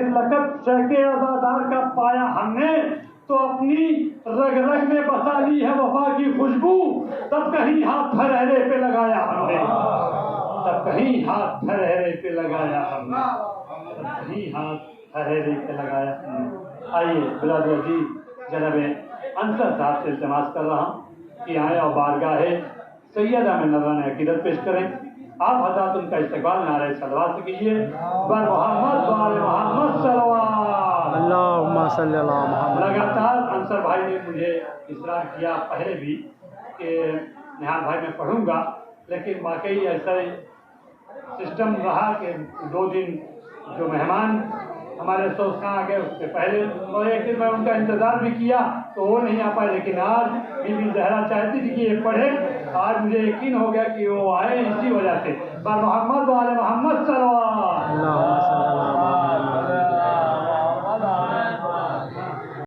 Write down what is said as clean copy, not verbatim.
फिर लकब शहके आज़ादार का पाया हमने तो अपनी रग रग में बसा ली है वफा की खुशबू, तब कहीं हाथ फरहरे पे लगाया हमने, तब कहीं हाथ फरहरे पे लगाया हमने, तब कहीं हाथ फरहरे पे लगाया हमने। आइए बिरादर जी, जनाब अंसर साहब से इल्तिमास कर रहा हूँ कि आए और बारगाह सैयदा में नज़रान अकीदत पेश करें। आप हज़रात उनका इस्तकबाल नारे सलवात से कीजिए। बर मोहम्मद वाले मोहम्मद सल्लल्लाहु अल्लाहुम्मा सल्ली अला मुहम्मद। लगातार अंसर भाई ने मुझे इसरार किया पहले भी कि निहाल भाई मैं पढ़ूंगा, लेकिन वाकई ऐसा सिस्टम रहा कि 2 दिन जो मेहमान हमारे सोच कहाँ आ गए उससे पहले, और एक दिन मैं उनका इंतज़ार भी किया तो वो नहीं आ पाए, लेकिन आज बीबी जहरा चाहती थी कि ये पढ़े। आज मुझे यकीन हो गया कि वो आए इसी वजह से। पर मोहम्मद वाले मोहम्मद सल्लल्लाहु अल्लाहुम्मा सल्ली अला मुहम्मद।